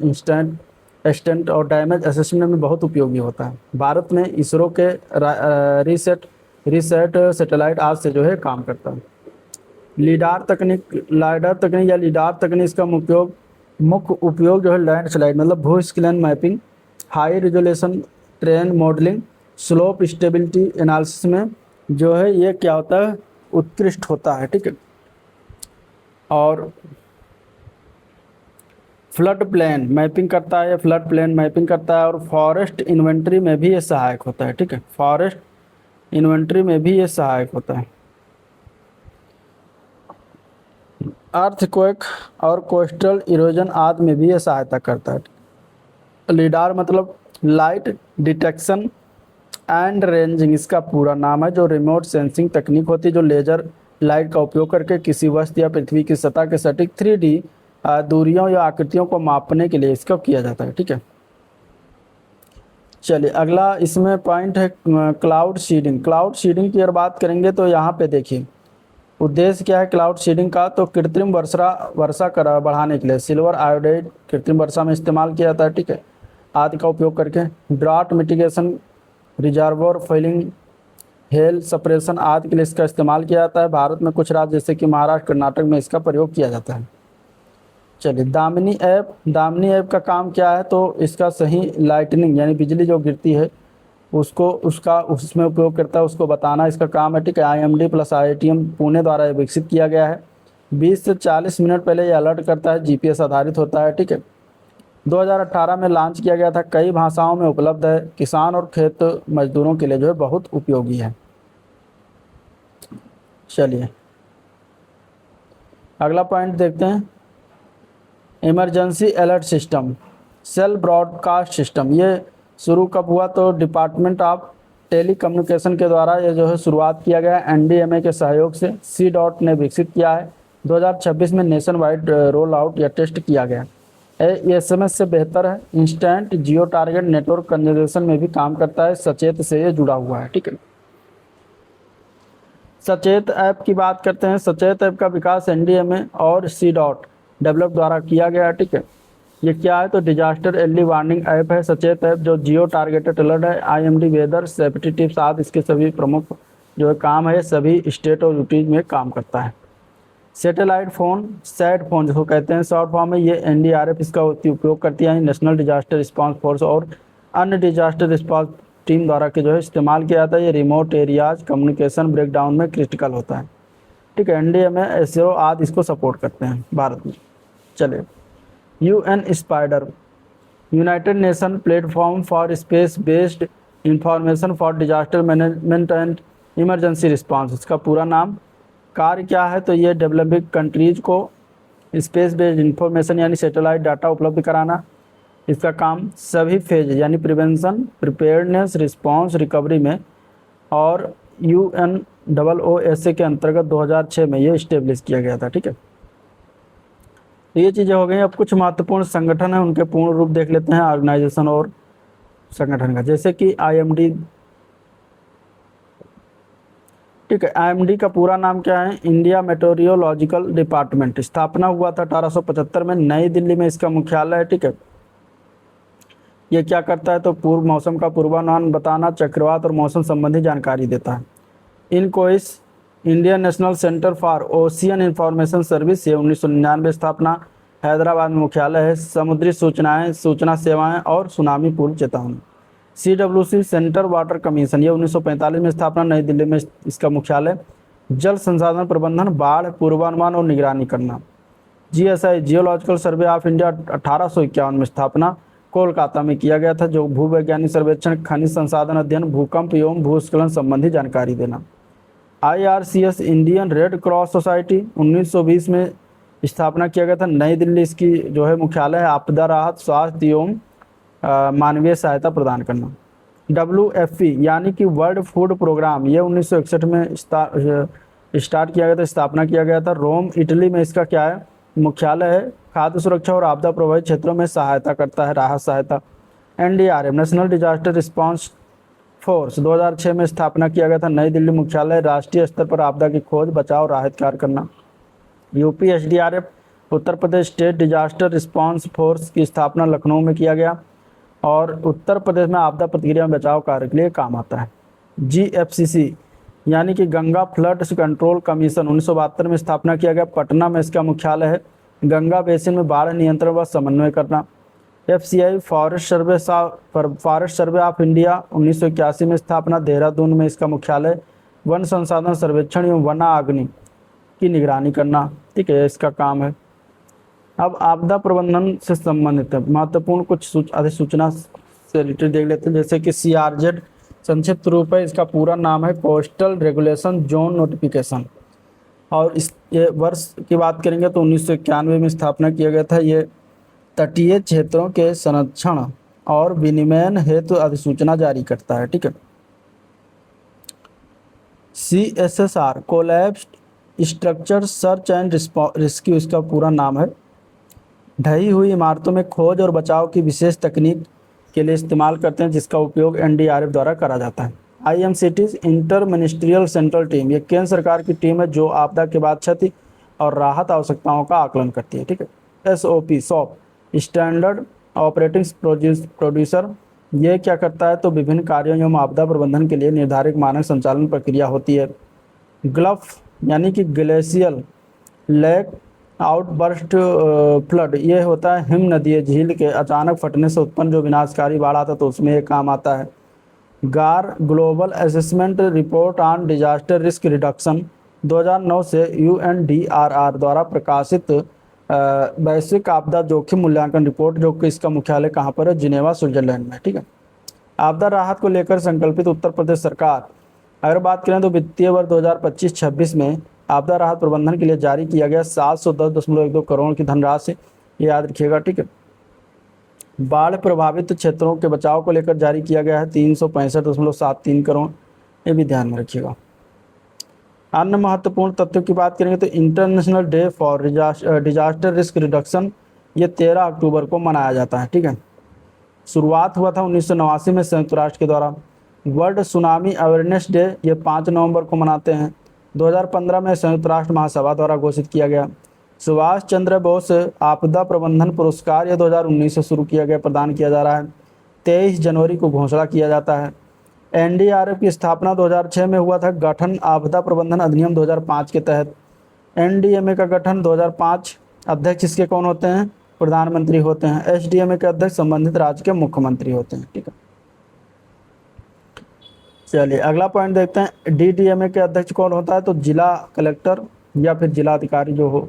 इंस्टेंट एक्सटेंट और डैमेज असेसमेंट में बहुत उपयोगी होता है। भारत में इसरो के रीसेट सैटेलाइट आज से जो है काम करता है। लाइडार तकनीक या लीडार तकनीक इसका उपयोग मुख्य उपयोग जो है लैंडस्लाइड मतलब भूस्खलन mapping, high resolution train modelling, slope stability analysis में जो है ये क्या होता है, उत्कृष्ट होता है। ठीक है, और फ्लड प्लेन मैपिंग करता है, फ्लड प्लेन मैपिंग करता है, और फॉरेस्ट इन्वेंट्री में भी ये सहायक होता है। ठीक है, फॉरेस्ट इन्वेंट्री में भी ये सहायक होता है। अर्थक्वेक और कोस्टल इरोजन आदि में भी ये सहायता करता है। लिडार मतलब लाइट डिटेक्शन एंड रेंजिंग, इसका पूरा नाम है, जो रिमोट सेंसिंग तकनीक होती है जो लेजर लाइट का उपयोग करके किसी वस्तु या पृथ्वी की सतह के सटीक 3D दूरियों या आकृतियों को मापने के लिए इसका किया जाता है। ठीक है, चलिए अगला इसमें पॉइंट है क्लाउड सीडिंग। क्लाउड सीडिंग की अगर बात करेंगे तो यहाँ पे देखिए उद्देश्य क्या है क्लाउड सीडिंग का, तो कृत्रिम वर्षा कर बढ़ाने के लिए सिल्वर आयोडाइड कृत्रिम वर्षा में इस्तेमाल किया जाता है। ठीक है, आदि का उपयोग करके drought mitigation, reservoir filling, hail suppression आदि के लिए इसका इस्तेमाल किया जाता है। भारत में कुछ राज्य जैसे कि महाराष्ट्र, कर्नाटक में इसका प्रयोग किया जाता है। चलिए दामिनी ऐप का काम क्या है, तो इसका सही लाइटनिंग यानी बिजली जो गिरती है उसको उसमें उपयोग करता है, उसको बताना इसका काम है। ठीक है, IMD प्लस IITM पुणे द्वारा ये विकसित किया गया है। 20 से 40 मिनट पहले ये अलर्ट करता है, GPS आधारित होता है। ठीक है, 2018 में लॉन्च किया गया था, कई भाषाओं में उपलब्ध है, किसान और खेत मजदूरों के लिए जो है बहुत उपयोगी है। चलिए अगला पॉइंट देखते हैं, emergency alert system, cell broadcast system. ये शुरू कब हुआ, तो डिपार्टमेंट ऑफ टेली कम्युनिकेशन के द्वारा ये जो है शुरुआत किया गया है, NDMA के सहयोग से C ने विकसित किया है। 2026 में नेशन वाइड रोल आउट या टेस्ट किया गया। SMS से बेहतर है, इंस्टेंट जियो टारगेट नेटवर्क कन्वर्जेशन में भी काम करता है, सचेत से ये जुड़ा हुआ है। ठीक है, सचेत ऐप की बात करते हैं। सचेत ऐप का विकास NDMA और C डेवलप द्वारा किया गया है। ठीक है, ये क्या है, तो डिजास्टर अर्ली वार्निंग ऐप है सचेत ऐप, जो जियो टारगेटेड अलर्ट है, IMD वेदर सेफ्टी टिप्स आदि इसके सभी प्रमुख जो है काम है, सभी स्टेट और यूटी में काम करता है। सैटेलाइट फ़ोन, सैट फोन जिसको कहते हैं शॉर्ट फॉर्म में, ये NDRF इसका उपयोग करती है, नेशनल डिजास्टर रिस्पांस फोर्स और अन्य डिजास्टर रिस्पांस टीम द्वारा के जो है इस्तेमाल किया जाता है। ये रिमोट एरियाज कम्युनिकेशन ब्रेकडाउन में क्रिटिकल होता है। ठीक है, NDMA SAO आदि इसको सपोर्ट करते हैं भारत में। चलिए UN spider, United nation platform for space based information for disaster management and emergency response, इसका पूरा नाम। कार्य क्या है, तो ये डेवलपिंग कंट्रीज को स्पेस बेस्ड इंफॉर्मेशन यानी सैटेलाइट डाटा उपलब्ध कराना, इसका काम सभी फेज यानी प्रिवेंशन, प्रिपेयर्डनेस, रिस्पांस, रिकवरी में, और UNOOSA के अंतर्गत 2006 में ये इस्टेब्लिश किया गया था। ठीक है, तो ये चीज़ें हो गई। अब कुछ महत्वपूर्ण संगठन हैं, उनके पूर्ण रूप देख लेते हैं ऑर्गेनाइजेशन और संगठन का, जैसे कि IMD। ठीक है, IMD का पूरा नाम क्या है, इंडिया मेट्रोरियोलॉजिकल डिपार्टमेंट। स्थापना हुआ था 1875 में, नई दिल्ली में इसका मुख्यालय है। ठीक है, ये क्या करता है, तो पूर्व मौसम का पूर्वानुमान बताना, चक्रवात और मौसम संबंधी जानकारी देता है। INCOIS, Indian National Centre for Ocean Information Service, ये 1999 स्थापना, हैदराबाद में मुख्यालय है। समुद्री सूचना सेवाएं और सुनामी पूर्व चेतावनी। CWC सेंटर वाटर कमीशन, ये 1945 में स्थापना, नई दिल्ली में इसका मुख्यालय। जल संसाधन प्रबंधन, बाढ़ पूर्वानुमान और निगरानी करना। GSI geological survey of India, 1851 में स्थापना, कोलकाता में किया गया था, जो भूवैज्ञानिक सर्वेक्षण, खनिज संसाधन अध्ययन, भूकंप एवं भूस्खलन संबंधी जानकारी देना। IRCS Indian red cross society, 1920 में स्थापना किया गया था, नई दिल्ली इसकी जो है मुख्यालय है। आपदा राहत, स्वास्थ्य एवं मानवीय सहायता प्रदान करना। WFP यानी कि वर्ल्ड फूड प्रोग्राम, ये 1961 में स्टार्ट किया गया था, स्थापना किया गया था। रोम इटली में इसका क्या है, मुख्यालय है। खाद्य सुरक्षा और आपदा प्रभावित क्षेत्रों में सहायता करता है, राहत सहायता। NDRF national disaster response force, 2006 में स्थापना किया गया था, नई दिल्ली मुख्यालय। राष्ट्रीय स्तर पर आपदा की खोज, बचाव, राहत कार्य करना। UP SDRF Uttar Pradesh state disaster response force की स्थापना लखनऊ में किया गया और उत्तर प्रदेश में आपदा प्रतिक्रिया में बचाव कार्य के लिए काम आता है। GFCC यानी कि गंगा फ्लड कंट्रोल कमीशन, 1972 में स्थापना किया गया, पटना में इसका मुख्यालय है। गंगा बेसिन में बाढ़ नियंत्रण व समन्वय करना। FCI forest survey of India 1981 में स्थापना, देहरादून में इसका मुख्यालय। वन संसाधन सर्वेक्षण एवं वनाग्नि की निगरानी करना, ठीक है, इसका काम है। अब आपदा प्रबंधन से संबंधित महत्वपूर्ण कुछ अधिसूचना से रिलेटेड देख लेते हैं, जैसे कि CRZ संक्षिप्त रूप है, इसका पूरा नाम है कोस्टल रेगुलेशन जोन नोटिफिकेशन। और इस ये वर्ष की बात करेंगे तो 1991 में स्थापना किया गया था। ये तटीय क्षेत्रों के संरक्षण और विनियमन हेतु अधिसूचना जारी करता है, ठीक है। CSSR collapsed structure search and rescue इसका पूरा नाम है। ढही हुई इमारतों में खोज और बचाव की विशेष तकनीक के लिए इस्तेमाल करते हैं, जिसका उपयोग NDRF द्वारा करा जाता है। IMCT inter ministerial central team, ये केंद्र सरकार की टीम है जो आपदा के बाद क्षति और राहत आवश्यकताओं का आकलन करती है, ठीक है। SOP स्टैंडर्ड ऑपरेटिंग प्रोड्यूसर, ये क्या करता है तो विभिन्न कार्यों एवं आपदा प्रबंधन के लिए निर्धारित मानक संचालन प्रक्रिया होती है। ग्लफ यानी कि ग्लेशियल लेक आउटबर्स्ट फ्लड, ये होता है हिम नदी झील के अचानक फटने से उत्पन्न जो विनाशकारी बाढ़ आता है तो उसमें ये काम आता है। गार global assessment report on disaster risk reduction 2009 से UNDRR द्वारा प्रकाशित वैश्विक आपदा जोखिम मूल्यांकन रिपोर्ट, जो कि इसका मुख्यालय कहाँ पर है, जिनेवा स्विट्जरलैंड में, ठीक है। आपदा राहत को लेकर संकल्पित उत्तर प्रदेश सरकार, अगर बात करें तो वित्तीय वर्ष 2025-26 में आपदा राहत प्रबंधन के लिए जारी किया गया 710.12 करोड़ की धनराशि, ये याद रखिएगा, ठीक है। बाढ़ प्रभावित क्षेत्रों के बचाव को लेकर जारी किया गया है 365.73 करोड़, ये भी ध्यान में रखिएगा। अन्य महत्वपूर्ण तथ्यों की बात करेंगे तो international day for disaster risk reduction, ये 13 अक्टूबर को मनाया जाता है, ठीक है। शुरुआत हुआ था 1989 में संयुक्त राष्ट्र के द्वारा। वर्ल्ड सुनामी अवेयरनेस डे, ये 5 नवंबर को मनाते हैं। 2015 में संयुक्त राष्ट्र महासभा द्वारा घोषित किया गया। सुभाष चंद्र बोस आपदा प्रबंधन पुरस्कार, ये 2019 से शुरू किया गया, प्रदान किया जा रहा है। 23 जनवरी को घोषणा किया जाता है। NDRF की स्थापना 2006 में हुआ था। गठन आपदा प्रबंधन अधिनियम 2005 के तहत। NDMA का गठन 2005। अध्यक्ष इसके कौन होते हैं, प्रधानमंत्री होते हैं। SDMA के अध्यक्ष संबंधित राज्य के मुख्यमंत्री होते हैं, ठीक है। चलिए अगला पॉइंट देखते हैं। DDMA के अध्यक्ष कौन होता है तो जिला कलेक्टर या फिर जिला अधिकारी जो हो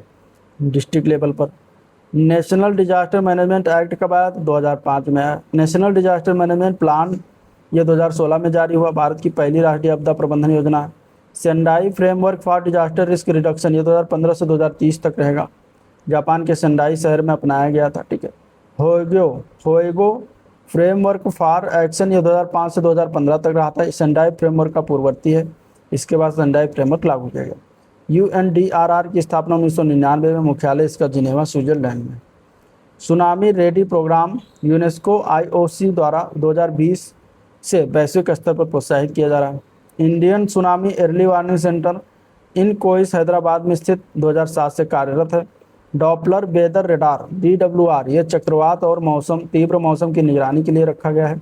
डिस्ट्रिक्ट लेवल पर। नेशनल डिजास्टर मैनेजमेंट एक्ट कब आया तो 2005 में आया। नेशनल डिजास्टर मैनेजमेंट प्लान, ये 2016 में जारी हुआ, भारत की पहली राष्ट्रीय आपदा प्रबंधन योजना है। Sendai framework for disaster risk reduction, ये 2015 से 2030 तक रहेगा, जापान के सेंडाई शहर में अपनाया गया था, ठीक है। होएगो फ्रेमवर्क फॉर एक्शन, ये 2005 से 2015 तक रहा था, सेंडाई फ्रेमवर्क का पूर्ववर्ती है, इसके बाद सेंडाई फ्रेमवर्क लागू किया गया। UNDRR की स्थापना 1999 में, मुख्यालय इसका जिनेवा स्विट्जरलैंड में। Tsunami ready programme UNESCO IOC द्वारा 2020 से वैश्विक स्तर पर प्रोत्साहित किया जा रहा है। Indian tsunami early warning centre INCOIS Hyderabad में स्थित 2007 से कार्यरत है। डॉपलर वेदर रडार DWR, ये चक्रवात और तीव्र मौसम की निगरानी के लिए रखा गया है।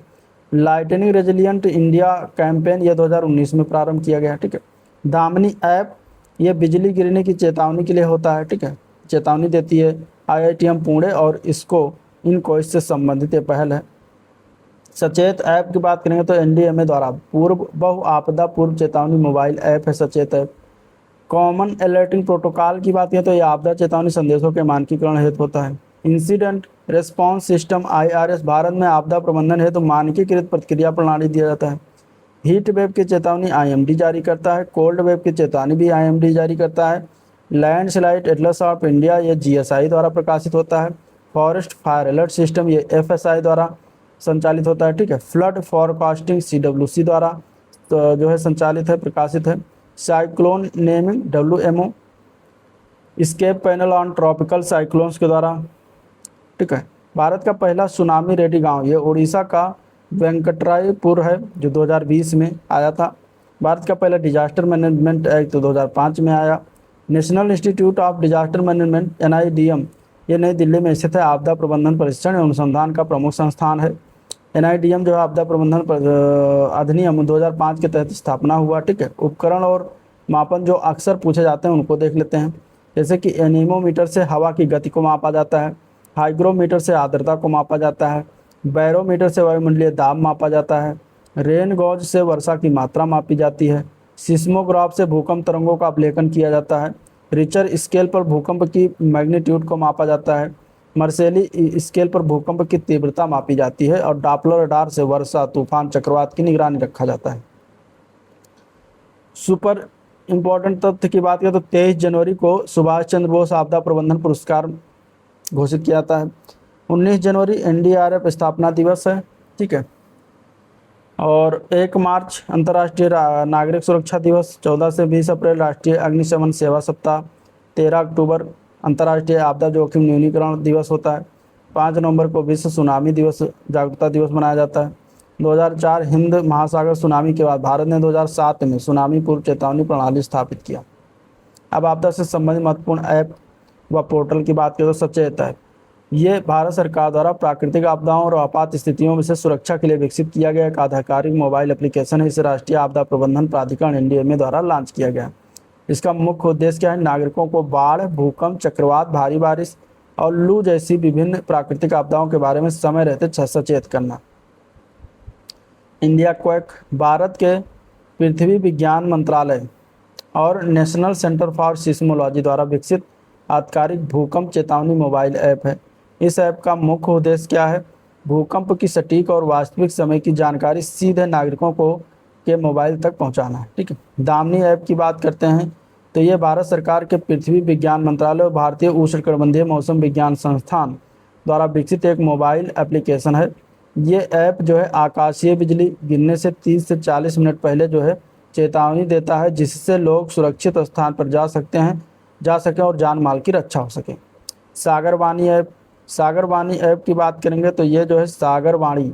लाइटनिंग रेजिलियंट इंडिया कैंपेन, ये 2019 में प्रारंभ किया गया, ठीक है। दामिनी ऐप, ये बिजली गिरने की चेतावनी के लिए होता है, ठीक है, चेतावनी देती है। IITM पुणे और इसको इन कोइस से संबंधित ये पहल है। सचेत ऐप की बात करेंगे तो NDMA द्वारा पूर्व बहु आपदा पूर्व चेतावनी मोबाइल ऐप है सचेत ऐप। कॉमन अलर्टिंग प्रोटोकॉल की बात करें तो यह आपदा चेतावनी संदेशों के मानकीकरण हेतु होता है। Incident response system IRS, Bharat में आपदा प्रबंधन हेतु मानकीकृत प्रतिक्रिया प्रणाली दिया जाता है। हीट वेव की चेतावनी IMD जारी करता है। कोल्ड वेव की चेतावनी भी IMD जारी करता है। लैंडस्लाइड एटलस ऑफ इंडिया, ये GSI द्वारा प्रकाशित होता है। फॉरेस्ट फायर अलर्ट सिस्टम, ये FSI द्वारा संचालित होता है, ठीक है। फ्लड फॉरकास्टिंग CWC द्वारा तो जो है संचालित है, प्रकाशित है। Cyclone naming WMO, ESCAP panel on tropical cyclones के द्वारा, ठीक है। भारत का पहला सुनामी रेडी गांव, ये उड़ीसा का वेंकटरायपुर है, जो 2020 में आया था। भारत का पहला डिजास्टर मैनेजमेंट एक्ट 2005 में आया। National institute of disaster management NIDM, ये नई दिल्ली में स्थित है, आपदा प्रबंधन प्रशिक्षण एवं अनुसंधान का प्रमुख संस्थान है। NIDM जो है आपदा प्रबंधन अधिनियम 2005 के तहत स्थापना हुआ, ठीक है। उपकरण और मापन जो अक्सर पूछे जाते हैं उनको देख लेते हैं। जैसे कि एनीमोमीटर से हवा की गति को मापा जाता है, हाइग्रोमीटर से आर्द्रता को मापा जाता है, बैरोमीटर से वायुमंडलीय दाब मापा जाता है, रेन गॉज से वर्षा की मात्रा मापी जाती है, सिस्मोग्राफ से भूकंप तरंगों का अवलोकन किया जाता है, रिचर स्केल पर भूकंप की मैग्नीट्यूड को मापा जाता है, मर्सेली स्केल पर भूकंप की तीव्रता मापी जाती है और डॉपलर रडार से वर्षा, तूफान, चक्रवात की निगरानी रखा जाता है। सुपर इम्पोर्टेंट तथ्य की बात करें तो 23 जनवरी को सुभाष चंद्र बोस आपदा प्रबंधन पुरस्कार घोषित किया जाता है। 19 जनवरी एनडीआरएफ स्थापना दिवस है, ठीक है। और 1 मार्च अंतर्राष्ट्रीय नागरिक सुरक्षा दिवस, 14 से 20 अप्रैल राष्ट्रीय अग्निशमन सेवा सप्ताह, 13 अक्टूबर अंतर्राष्ट्रीय आपदा जोखिम न्यूनीकरण दिवस होता है, 5 नवंबर को विश्व सुनामी दिवस जागरूकता दिवस मनाया जाता है। 2004 हिंद महासागर सुनामी के बाद भारत ने 2007 में सुनामी पूर्व चेतावनी प्रणाली स्थापित किया। अब आपदा से संबंधित महत्वपूर्ण ऐप व पोर्टल की बात करें तो सचेत ऐप, ये भारत सरकार द्वारा प्राकृतिक आपदाओं और आपात स्थितियों में से सुरक्षा के लिए विकसित किया गया एक आधिकारिक मोबाइल एप्लीकेशन है। इसे राष्ट्रीय आपदा प्रबंधन प्राधिकरण एनडीएमए द्वारा लॉन्च किया गया। इसका मुख्य उद्देश्य क्या है? नागरिकों को बाढ़, भूकंप, चक्रवात, भारी बारिश और लू जैसी विभिन्न प्राकृतिक आपदाओं के बारे में समय रहते सचेत करना। इंडिया क्वेक, भारत के पृथ्वी विज्ञान मंत्रालय और नेशनल सेंटर फॉर सिस्मोलॉजी द्वारा विकसित आधिकारिक भूकंप चेतावनी मोबाइल ऐप है। इस ऐप का मुख्य उद्देश्य क्या है? भूकंप की सटीक और वास्तविक समय की जानकारी सीधे नागरिकों को के मोबाइल तक पहुंचाना, ठीक है। दामिनी ऐप की बात करते हैं तो ये भारत सरकार के पृथ्वी विज्ञान मंत्रालय और भारतीय उष्णकटिबंधीय मौसम विज्ञान संस्थान द्वारा विकसित एक मोबाइल एप्लीकेशन है। ये ऐप जो है आकाशीय बिजली गिरने से 30 से 40 मिनट पहले जो है चेतावनी देता है, जिससे लोग सुरक्षित स्थान पर जा सकें और जान माल की रक्षा हो सके। सागरवाणी ऐप की बात करेंगे तो ये जो है सागरवाणी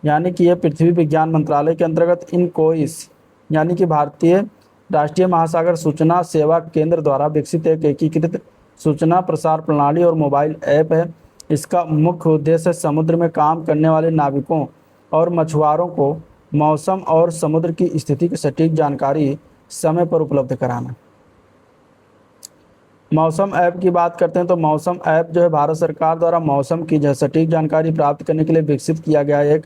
यानी कि ये पृथ्वी विज्ञान मंत्रालय के अंतर्गत इनकोइस यानी कि भारतीय राष्ट्रीय महासागर सूचना सेवा केंद्र द्वारा विकसित एक एकीकृत सूचना प्रसार प्रणाली और मोबाइल ऐप है। इसका मुख्य उद्देश्य समुद्र में काम करने वाले नाविकों और मछुआरों को मौसम और समुद्र की स्थिति की सटीक जानकारी समय पर उपलब्ध कराना। मौसम ऐप की बात करते हैं तो मौसम ऐप जो है भारत सरकार द्वारा मौसम की सटीक जानकारी प्राप्त करने के लिए विकसित किया गया एक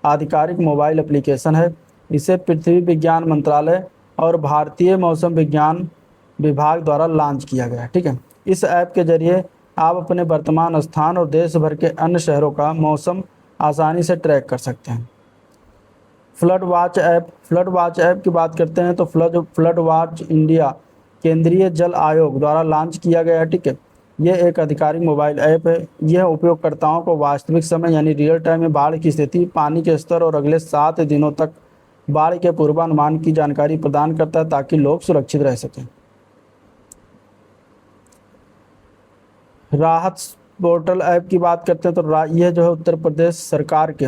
आधिकारिक मोबाइल एप्लीकेशन है। इसे पृथ्वी विज्ञान मंत्रालय और भारतीय मौसम विज्ञान विभाग द्वारा लॉन्च किया गया है, ठीक है। इस ऐप के जरिए आप अपने वर्तमान स्थान और देश भर के अन्य शहरों का मौसम आसानी से ट्रैक कर सकते हैं। फ्लड वॉच ऐप की बात करते हैं तो फ्लड वॉच इंडिया केंद्रीय जल आयोग द्वारा लॉन्च किया गया है, ठीक है। यह एक आधिकारिक मोबाइल ऐप है। यह उपयोगकर्ताओं को वास्तविक समय यानी रियल टाइम में बाढ़ की स्थिति, पानी के स्तर और अगले 7 दिनों तक बाढ़ के पूर्वानुमान की जानकारी प्रदान करता है ताकि लोग सुरक्षित रह सकें। राहत पोर्टल ऐप की बात करते हैं तो यह जो है उत्तर प्रदेश सरकार के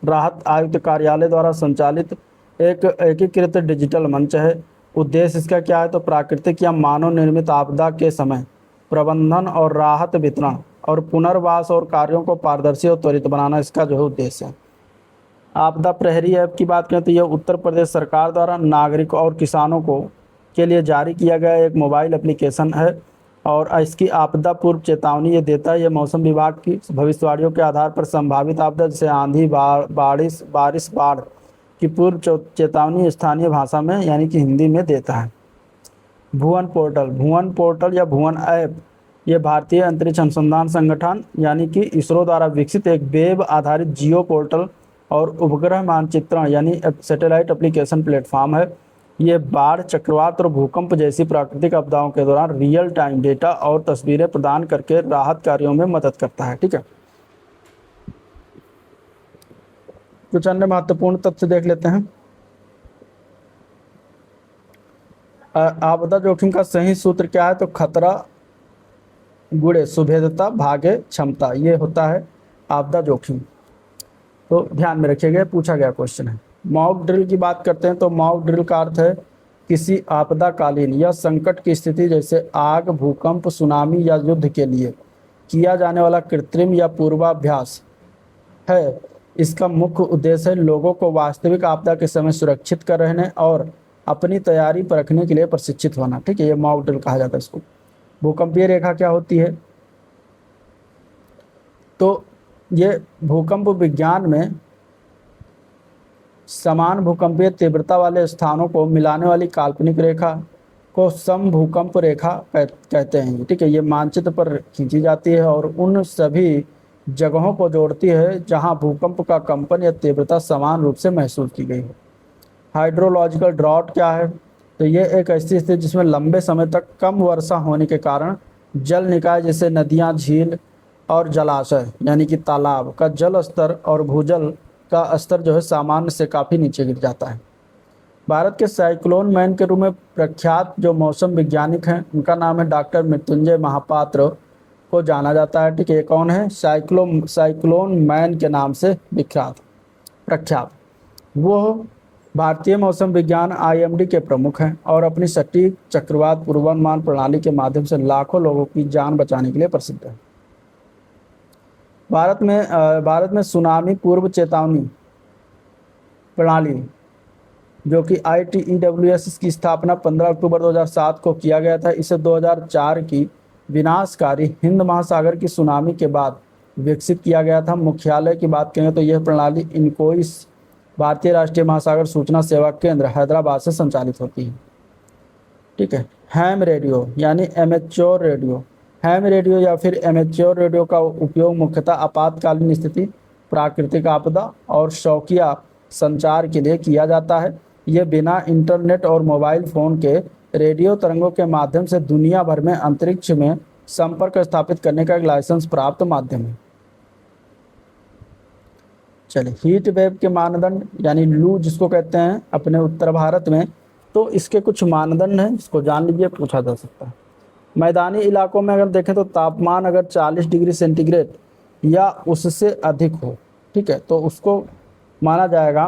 राहत आयुक्त कार्यालय द्वारा संचालित एक एकीकृत डिजिटल मंच है। उद्देश्य इसका क्या है तो प्राकृतिक या मानव निर्मित आपदा के समय प्रबंधन और राहत वितरण और पुनर्वास और कार्यों को पारदर्शी और त्वरित बनाना इसका जो है उद्देश्य है। आपदा प्रहरी ऐप की बात करें तो यह उत्तर प्रदेश सरकार द्वारा नागरिकों और किसानों को के लिए जारी किया गया एक मोबाइल एप्लीकेशन है और इसकी आपदा पूर्व चेतावनी ये देता है। यह मौसम विभाग की भविष्यवाणियों के आधार पर संभावित आपदा जैसे आंधी, बाढ़ की पूर्व चेतावनी स्थानीय भाषा में यानी कि हिंदी में देता है। भुवन पोर्टल या भुवन ऐप ये भारतीय अंतरिक्ष अनुसंधान संगठन यानी कि इसरो द्वारा विकसित एक वेब आधारित जियो पोर्टल और उपग्रह मानचित्रण यानी सैटेलाइट एप्लीकेशन प्लेटफॉर्म है। ये बाढ़, चक्रवात और भूकंप जैसी प्राकृतिक आपदाओं के दौरान रियल टाइम डेटा और तस्वीरें प्रदान करके राहत कार्यों में मदद करता है, ठीक है। कुछ अन्य महत्वपूर्ण तथ्य देख लेते हैं। आपदा जोखिम का सही सूत्र क्या है तो खतरा गुणे सुभेदता भागे क्षमता, ये होता है आपदा जोखिम। तो ध्यान में रखिएगा, पूछा गया क्वेश्चन है। मॉक ड्रिल की बात करते हैं तो मॉक ड्रिल का अर्थ है किसी आपदाकालीन या संकट की स्थिति जैसे आग, भूकंप, सुनामी या युद्ध के लिए किया जाने वाला कृत्रिम या पूर्वाभ्यास है। इसका मुख्य उद्देश्य है लोगों को वास्तविक आपदा के समय सुरक्षित कर रहने और अपनी तैयारी परखने के लिए प्रशिक्षित होना। ठीक है, ये मॉक ड्रिल कहा जाता है इसको। भूकंपीय रेखा क्या होती है? तो ये भूकंप विज्ञान में समान भूकंपीय तीव्रता वाले स्थानों को मिलाने वाली काल्पनिक रेखा को समभूकंप रेखा कहते हैं। ठीक है, ये मानचित्र पर खींची जाती है और उन सभी जगहों को जोड़ती है जहां भूकंप का कंपन या तीव्रता समान रूप से महसूस की गई हो। हाइड्रोलॉजिकल ड्रॉट क्या है? तो ये एक ऐसी स्थिति जिसमें लंबे समय तक कम वर्षा होने के कारण जल निकाय जैसे नदियां, झील और जलाशय यानी कि तालाब का जल स्तर और भूजल का स्तर जो है सामान्य से काफ़ी नीचे गिर जाता है। भारत के साइक्लोन मैन के रूप में प्रख्यात जो मौसम वैज्ञानिक हैं उनका नाम है डॉक्टर मृत्युंजय महापात्र को जाना जाता है। ठीक है, ये कौन है? साइक्लोन मैन के नाम से प्रख्यात। वो भारतीय मौसम विज्ञान IMD के प्रमुख हैं और अपनी सटीक चक्रवात पूर्वानुमान प्रणाली के माध्यम से लाखों लोगों की जान बचाने के लिए प्रसिद्ध है। भारत में सुनामी पूर्व चेतावनी प्रणाली जो कि ITEWS की स्थापना 15 अक्टूबर 2007 को किया गया था। इसे 2004 की विनाशकारी हिंद महासागर की सुनामी के बाद विकसित किया गया था। मुख्यालय की बात करें तो यह प्रणाली इनकोइस भारतीय राष्ट्रीय महासागर सूचना सेवा केंद्र हैदराबाद से संचालित होती है। ठीक है, हैम रेडियो यानी एमेच्योर रेडियो। हैम रेडियो या फिर एमेच्योर रेडियो का उपयोग मुख्यतः आपातकालीन स्थिति, प्राकृतिक आपदा और शौकिया संचार के लिए किया जाता है। यह बिना इंटरनेट और मोबाइल फ़ोन के रेडियो तरंगों के माध्यम से दुनिया भर में अंतरिक्ष में संपर्क स्थापित करने का एक लाइसेंस प्राप्त माध्यम है। चलिए, हीट वेव के मानदंड यानी लू जिसको कहते हैं अपने उत्तर भारत में, तो इसके कुछ मानदंड हैं, इसको जान लीजिए, पूछा जा सकता है। मैदानी इलाकों में अगर देखें तो तापमान अगर 40 डिग्री सेंटीग्रेड या उससे अधिक हो, ठीक है, तो उसको माना जाएगा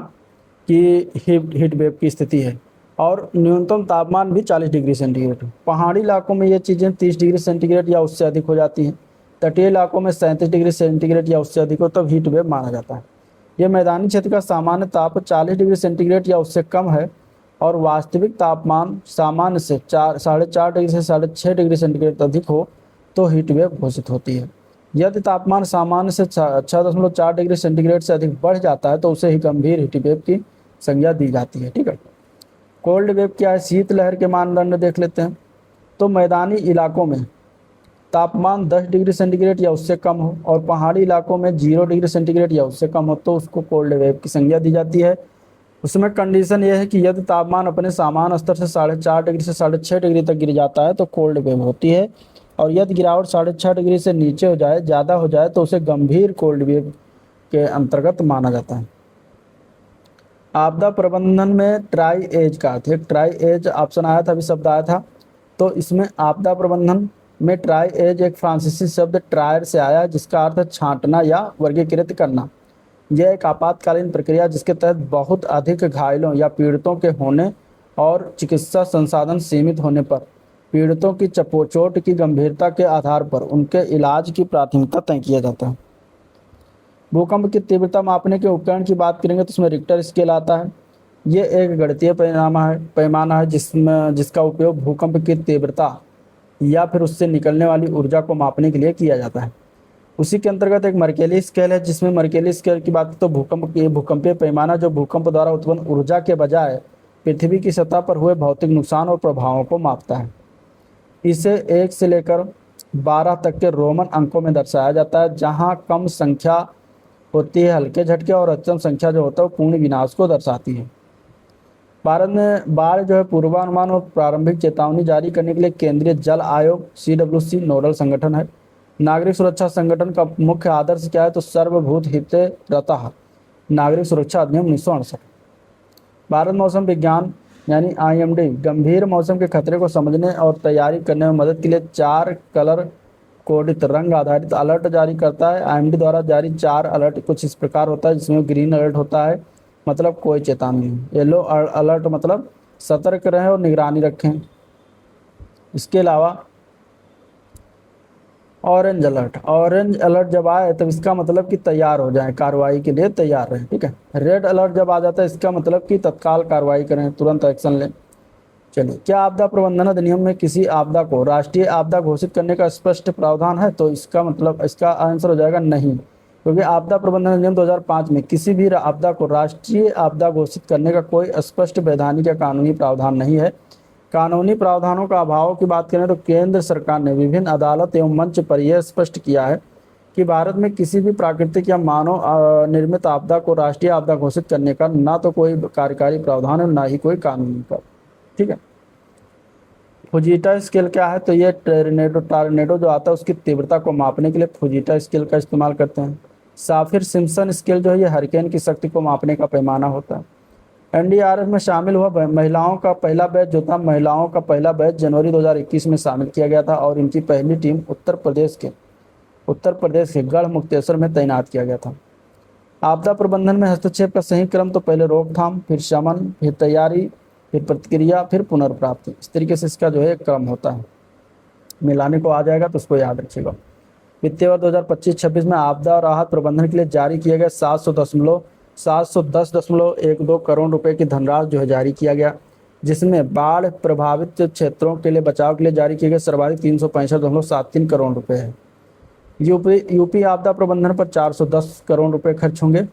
कि हीट वेव की स्थिति है। और न्यूनतम तापमान भी 40 डिग्री सेंटीग्रेड हो। पहाड़ी इलाकों में ये चीज़ें 30 डिग्री सेंटीग्रेड या उससे अधिक हो जाती हैं। तटीय इलाकों में 37 डिग्री सेंटीग्रेड या उससे अधिक हो तब हीट वेव माना जाता है। यह मैदानी क्षेत्र का सामान्य ताप 40 डिग्री सेंटीग्रेड या उससे कम है और वास्तविक तापमान सामान्य से 4.5 डिग्री से 6.5 डिग्री सेंटीग्रेड अधिक हो तो हीट वेव घोषित होती है। यदि तापमान सामान्य से 6.4 डिग्री सेंटीग्रेड से अधिक बढ़ जाता है तो उसे ही गंभीर हीट वेव की संज्ञा दी जाती है। ठीक है, कोल्ड वेव क्या है? शीतलहर के मानदंड देख लेते हैं। तो मैदानी इलाकों में तापमान 10 डिग्री सेंटीग्रेड या उससे कम हो और पहाड़ी इलाकों में 0 डिग्री सेंटीग्रेड या उससे कम हो तो उसको कोल्ड वेव की संज्ञा दी जाती है। उसमें कंडीशन यह है कि यदि तापमान अपने सामान्य स्तर से 4.5 डिग्री से 6.5 डिग्री तक गिर जाता है तो कोल्ड वेव होती है और यदि गिरावट 6.5 डिग्री से नीचे हो जाए, ज़्यादा हो जाए तो उसे गंभीर कोल्ड वेव के अंतर्गत माना जाता है। आपदा प्रबंधन में ट्राई एज का अर्थ है, ट्राई एज ऑप्शन आया था, अभी शब्द आया था, तो इसमें आपदा प्रबंधन में ट्राई एज एक फ्रांसीसी शब्द ट्रायर से आया जिसका अर्थ है छांटना या वर्गीकृत करना। यह एक आपातकालीन प्रक्रिया जिसके तहत बहुत अधिक घायलों या पीड़ितों के होने और चिकित्सा संसाधन सीमित होने पर पीड़ितों की चोट की गंभीरता के आधार पर उनके इलाज की प्राथमिकता तय किया जाता है। भूकंप की तीव्रता मापने के उपकरण की बात करेंगे तो उसमें रिक्टर स्केल आता है। ये एक गणितीय पैमाना है जिसका उपयोग भूकंप की तीव्रता या फिर उससे निकलने वाली ऊर्जा को मापने के लिए किया जाता है। उसी के अंतर्गत एक मर्केली स्केल है जिसमें मर्केली स्केल की बात तो भूकंपीय पैमाना जो भूकंप द्वारा उत्पन्न ऊर्जा के बजाय पृथ्वी की सतह पर हुए भौतिक नुकसान और प्रभावों को मापता है। इसे 1 से लेकर 12 तक के रोमन अंकों में दर्शाया जाता है, जहां कम संख्या होती है हल्के झटके और अधिकतम संख्या जो होता है वो पूर्ण विनाश को दर्शाती है। भारत में बाढ़ जो है पूर्वानुमान और प्रारंभिक चेतावनी जारी करने के लिए केंद्रीय जल आयोग CWC नोडल संगठन है। नागरिक सुरक्षा संगठन का मुख्य आदर्श क्या है? तो सर्वभूत हिते रतः नागरिक सुरक्षा अधिनियम 1968। भारत मौसम विज्ञान यानी IMD गंभीर मौसम के खतरे को समझने और तैयारी करने में मदद के लिए 4 कलर कोडित रंग आधारित अलर्ट जारी करता है। IMD द्वारा जारी 4 अलर्ट कुछ इस प्रकार होता है, जिसमें ग्रीन अलर्ट होता है मतलब कोई चेतावनी नहीं, येलो अलर्ट मतलब सतर्क रहें और निगरानी रखें। इसके अलावा ऑरेंज अलर्ट जब आए तब इसका मतलब कि तैयार हो जाएं, कार्रवाई के लिए तैयार रहें। ठीक है, रेड अलर्ट जब आ जाता है इसका मतलब कि तत्काल कार्रवाई करें, तुरंत एक्शन लें। चलिए, क्या आपदा प्रबंधन अधिनियम में किसी आपदा को राष्ट्रीय आपदा घोषित करने का स्पष्ट प्रावधान है? तो इसका मतलब, इसका आंसर हो जाएगा नहीं, क्योंकि आपदा प्रबंधन अधिनियम 2005 में किसी भी आपदा को राष्ट्रीय आपदा घोषित करने का कोई स्पष्ट वैधानिक या कानूनी प्रावधान नहीं है। कानूनी प्रावधानों का अभाव की बात करें तो केंद्र सरकार ने विभिन्न अदालत एवं मंच पर यह स्पष्ट किया है कि भारत में किसी भी प्राकृतिक या मानव निर्मित आपदा को राष्ट्रीय आपदा घोषित करने का ना तो कोई कार्यकारी प्रावधान है, ना ही कोई कानूनी का। ठीक है। फुजीटा स्केल क्या है? तो ये टॉर्नेडो जो आता है उसकी तीव्रता को मापने के लिए फुजीटा स्केल का इस्तेमाल करते हैं। साफिर सिम्पसन स्केल जो है ये हरिकेन की शक्ति को मापने का पैमाना होता है। एनडीआरएफ में शामिल हुआ महिलाओं का पहला बैच जो था, महिलाओं का पहला बैच जनवरी 2021 में शामिल किया गया था और इनकी पहली टीम उत्तर प्रदेश के गढ़ मुक्तेश्वर में तैनात किया गया था। आपदा प्रबंधन में हस्तक्षेप का सही क्रम तो पहले रोकथाम, फिर शमन, फिर तैयारी, फिर प्रतिक्रिया, फिर पुनर्प्राप्ति, इस तरीके से इसका जो है क्रम होता है। मिलाने को आ जाएगा तो उसको याद रखिएगा। वित्तीय वर्ष 2025-26 में आपदा और राहत प्रबंधन के लिए जारी किए गए 710.12 करोड़ रुपए की धनराशि जो है जारी किया गया, जिसमें बाढ़ प्रभावित क्षेत्रों के लिए बचाव के लिए जारी किए गए सर्वाधिक 365.73 करोड़ रुपए है। यूपी आपदा प्रबंधन पर 410 करोड़ रुपए खर्च होंगे।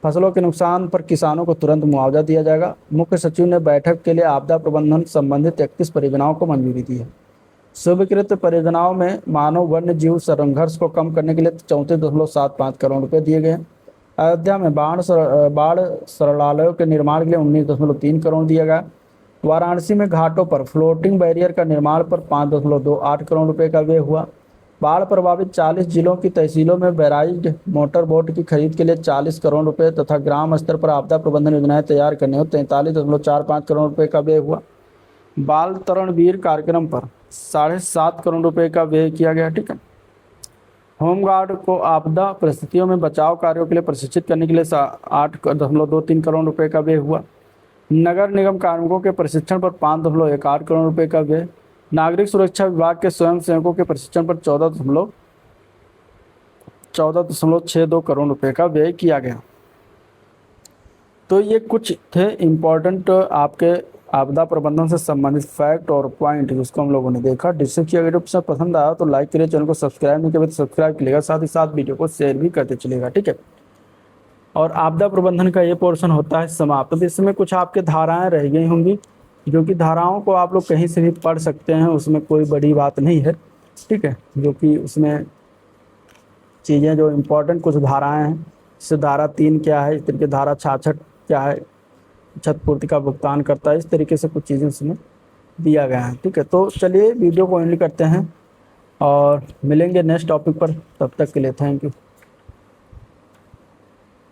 फसलों के नुकसान पर किसानों को तुरंत मुआवजा दिया जाएगा। मुख्य सचिव ने बैठक के लिए आपदा प्रबंधन संबंधित 31 परियोजनाओं को मंजूरी दी है। स्वीकृत परियोजनाओं में मानव वन्य जीव संघर्ष को कम करने के लिए 34.75 करोड़ रुपए दिए गए। अयोध्या में बाढ़ शरणालयों के निर्माण के लिए 19.3 करोड़ दिया गया। वाराणसी में घाटों पर फ्लोटिंग बैरियर का निर्माण पर 5.28 करोड़ रुपए का व्यय हुआ। बाढ़ प्रभावित 40 जिलों की तहसीलों में बैराइज्ड मोटर बोट की खरीद के लिए 40 करोड़ रुपए तथा ग्राम स्तर पर आपदा प्रबंधन योजनाएं तैयार करने हो 43.45 करोड़ रुपए का व्यय हुआ। बाल तरण वीर कार्यक्रम पर 7.5 करोड़ रुपए का व्यय किया गया। ठीक है। होमगार्ड को आपदा परिस्थितियों में बचाव कार्यों के लिए प्रशिक्षित करने के लिए 8.23 करोड़ रुपए का व्यय हुआ। नगर निगम कार्मिकों के प्रशिक्षण पर 5.18 करोड़ रुपए का व्यय। नागरिक सुरक्षा विभाग के स्वयंसेवकों के प्रशिक्षण पर 14.62 करोड़ रुपए का व्यय किया गया। तो ये कुछ थे इम्पोर्टेंट आपके आपदा प्रबंधन से संबंधित फैक्ट और पॉइंट जिसको हम लोगों ने देखा। डिस्कस अगर आपको पसंद आया तो लाइक करिए, चैनल को सब्सक्राइब नहीं किया तो सब्सक्राइब करिएगा, साथ ही साथ वीडियो को शेयर भी करते चलिएगा। ठीक है। और आपदा प्रबंधन का ये पोर्शन होता है समाप्त। तो इसमें कुछ आपके धाराएं रह गई होंगी, जो कि धाराओं को आप लोग कहीं से भी पढ़ सकते हैं, उसमें कोई बड़ी बात नहीं है। ठीक है। जो कि उसमें चीज़ें जो इम्पोर्टेंट कुछ धाराएं हैं, जैसे धारा 3 क्या है, इस तरीके धारा 66 क्या है, क्षतिपूर्ति का भुगतान करता है, इस तरीके से कुछ चीज़ें उसमें दिया गया है। ठीक है। तो चलिए वीडियो को एंड करते हैं और मिलेंगे नेक्स्ट टॉपिक पर। तब तक के लिए थैंक यू।